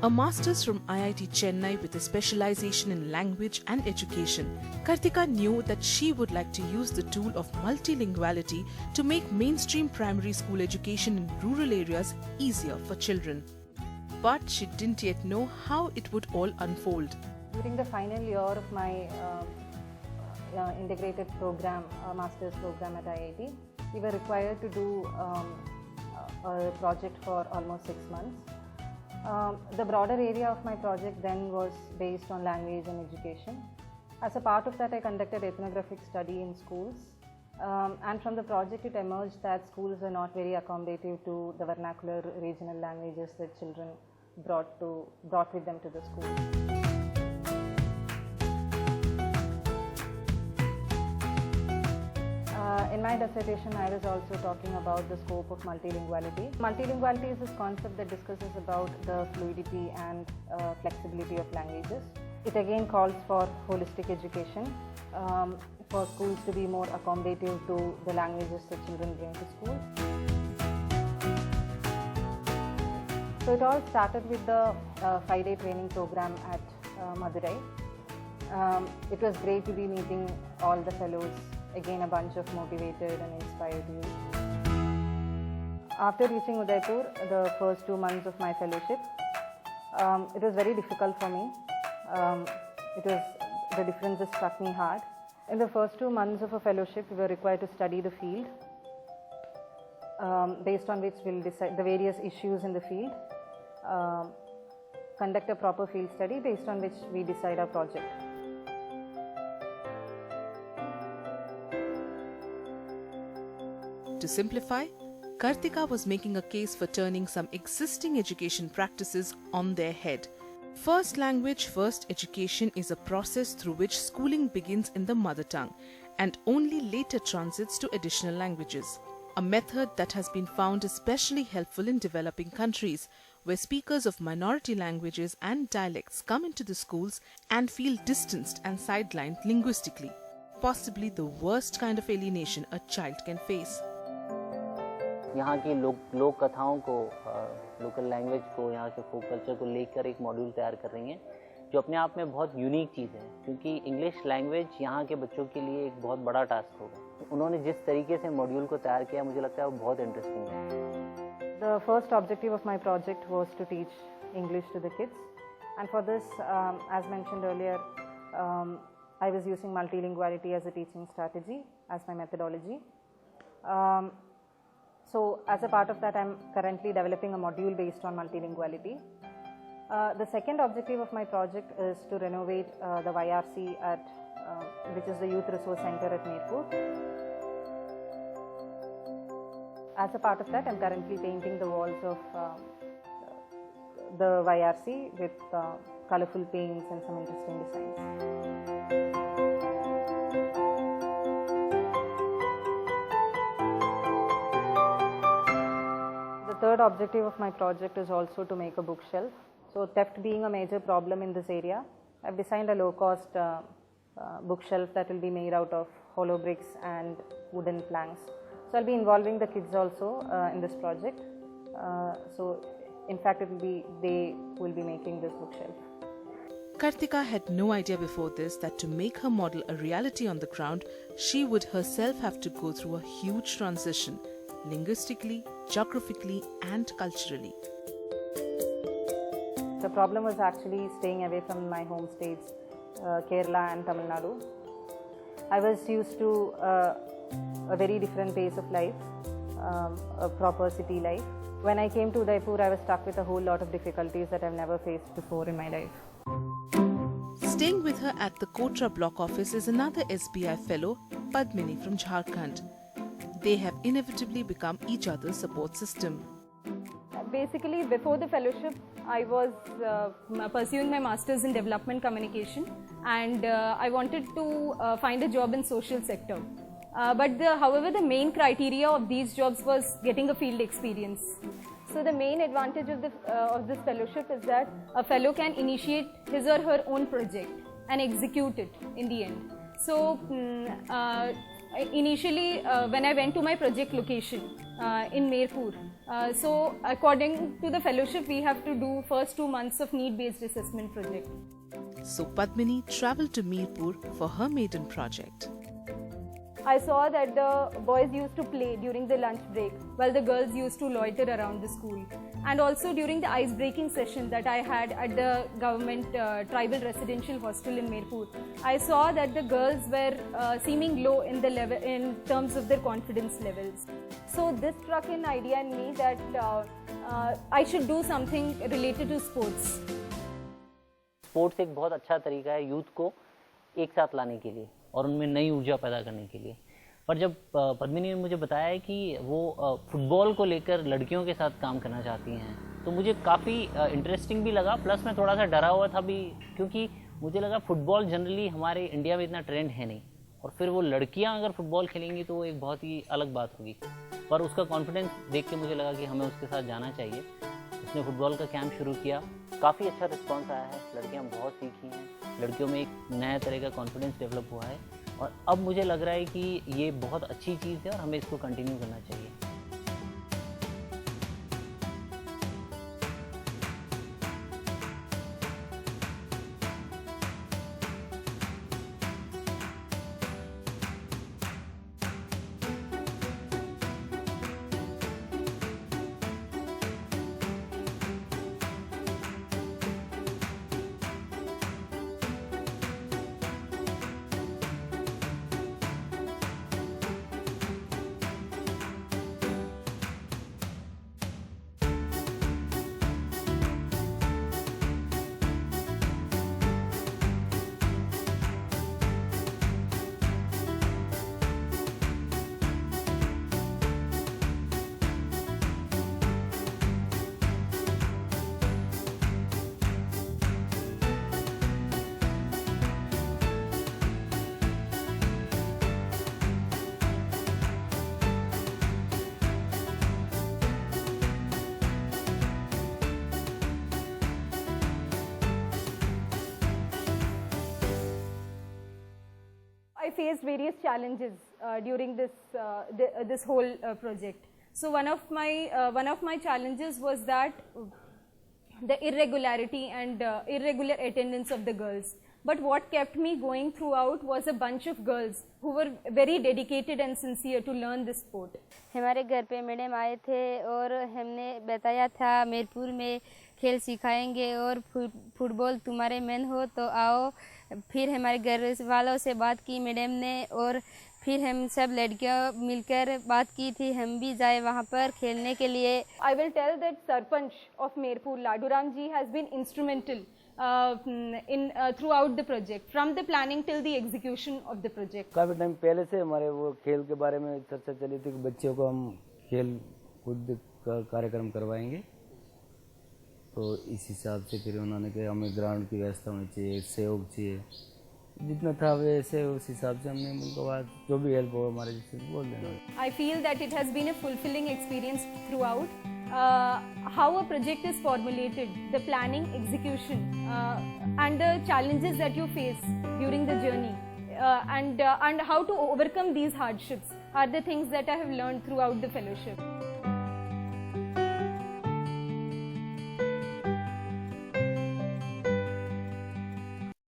A master's from IIT Chennai with a specialization in language and education, Kartika knew that she would like to use the tool of multilinguality to make mainstream primary school education in rural areas easier for children. But she didn't yet know how it would all unfold. During the final year of my integrated program, master's program at IIT, we were required to do a project for almost 6 months. The broader area of my project then was based on language and education. As a part of that, I conducted ethnographic study in schools, and from the project it emerged that schools were not very accommodative to the vernacular regional languages that children brought with them to the school. In my dissertation, I was also talking about the scope of multilinguality. Multilinguality is this concept that discusses about the fluidity and flexibility of languages. It again calls for holistic education, for schools to be more accommodative to the languages that children bring to school. So it all started with the 5-day training program at Madurai. It was great to be meeting all the fellows. Again, a bunch of motivated and inspired youth. After reaching Udaipur, the first 2 months of my fellowship, it was very difficult for me. The differences struck me hard. In the first 2 months of a fellowship, we were required to study the field, based on which we'll decide the various issues in the field, conduct a proper field study based on which we decide our project. To simplify, Kartika was making a case for turning some existing education practices on their head. First language, first education is a process through which schooling begins in the mother tongue and only later transits to additional languages. A method that has been found especially helpful in developing countries where speakers of minority languages and dialects come into the schools and feel distanced and sidelined linguistically. Possibly the worst kind of alienation a child can face. यहाँ की लोक कथाओं को, local language को, यहाँ के फोक culture को लेकर एक मॉड्यूल तैयार कर रही हैं, जो अपने आप में बहुत यूनिक चीज़ है, क्योंकि इंग्लिश लैंग्वेज यहाँ के बच्चों के लिए एक बहुत बड़ा टास्क होगा। उन्होंने जिस तरीके से मॉड्यूल को तैयार किया, मुझे लगता है वो बहुत इंटरेस्टिंग है। The first objective of my project was to teach English to the kids, and for this, as mentioned earlier, I was using multilinguality as a teaching strategy, as my methodology. So as a part of that, I'm currently developing a module based on multilinguality. The second objective of my project is to renovate the YRC which is the Youth Resource Center at Mirpur. As a part of that, I'm currently painting the walls of the YRC with colorful paints and some interesting designs. The third objective of my project is also to make a bookshelf. So theft being a major problem in this area, I've designed a low-cost bookshelf that will be made out of hollow bricks and wooden planks. So I'll be involving the kids also in this project. So in fact, they will be making this bookshelf. Kartika had no idea before this that to make her model a reality on the ground, she would herself have to go through a huge transition, linguistically, geographically and culturally. The problem was actually staying away from my home states, Kerala and Tamil Nadu. I was used to a very different pace of life, a proper city life. When I came to Udaipur, I was stuck with a whole lot of difficulties that I've never faced before in my life. Staying with her at the Kotra block office is another SBI fellow, Padmini from Jharkhand. They have inevitably become each other's support system. Basically, before the fellowship, I was pursuing my master's in development communication, and I wanted to find a job in social sector. However, the main criteria of these jobs was getting a field experience. So the main advantage of this fellowship is that a fellow can initiate his or her own project and execute it in the end. So initially when I went to my project location in Mirpur. So according to the fellowship, we have to do first 2 months of need-based assessment project. So Padmini travelled to Mirpur for her maiden project. I saw that the boys used to play during the lunch break while the girls used to loiter around the school. And also during the ice-breaking session that I had at the government tribal residential hostel in Mirpur, I saw that the girls were seeming low in the level in terms of their confidence levels. So this struck an idea in me that I should do something related to sports. Sports एक बहुत अच्छा तरीका है youth को एक साथ लाने के लिए और उनमें नई ऊर्जा पैदा करने के लिए। पर जब पद्मिनी ने मुझे बताया है कि वो फुटबॉल को लेकर लड़कियों के साथ काम करना चाहती हैं, तो मुझे काफ़ी इंटरेस्टिंग भी लगा, प्लस मैं थोड़ा सा डरा हुआ था भी, क्योंकि मुझे लगा फुटबॉल जनरली हमारे इंडिया में इतना ट्रेंड है नहीं, और फिर वो लड़कियां अगर फुटबॉल खेलेंगी तो वो एक बहुत ही अलग बात होगी। पर उसका कॉन्फिडेंस देख के मुझे लगा कि हमें उसके साथ जाना चाहिए। उसने फुटबॉल का कैंप शुरू किया, काफ़ी अच्छा रिस्पॉन्स आया है, लड़कियां बहुत सीखी हैं, लड़कियों में एक नया तरह का कॉन्फिडेंस डेवलप हुआ है, और अब मुझे लग रहा है कि ये बहुत अच्छी चीज़ है और हमें इसको कंटिन्यू करना चाहिए। I faced various challenges during this whole project. So one of my challenges was that the irregularity and irregular attendance of the girls. But what kept me going throughout was a bunch of girls who were very dedicated and sincere to learn this sport. हमारे घर पे madam आए थे और हमने बताया था मीरपुर में खेल सिखाएंगे और फुटबॉल तुम्हारे मन हो तो आओ। फिर हमारे घर वालों से बात की मैडम ने और फिर हम सब लड़कियां मिलकर बात की थी हम भी जाए वहां पर खेलने के लिए। I will tell that Sarpanch of Mirpur, Laduram ji, has been instrumental throughout the project, from the planning till the execution of the project. काफ़ी टाइम पहले से हमारे वो खेल के बारे में चर्चा चली थी कि बच्चों को हम खेल कूद का कार्यक्रम करवाएंगे, तो इस हिसाब से फिर उन्होंने कहा हमें ग्राउंड की व्यवस्था होनी चाहिए, सहयोग चाहिए, जितना था वैसे उस हिसाब से हमने उनको बात जो भी हेल्प हो हमारे जिससे बोल देना। I feel that it has been a fulfilling experience throughout. How a project is formulated, the planning, execution, and the challenges that you face during the journey, and how to overcome these hardships are the things that I have learned throughout the fellowship.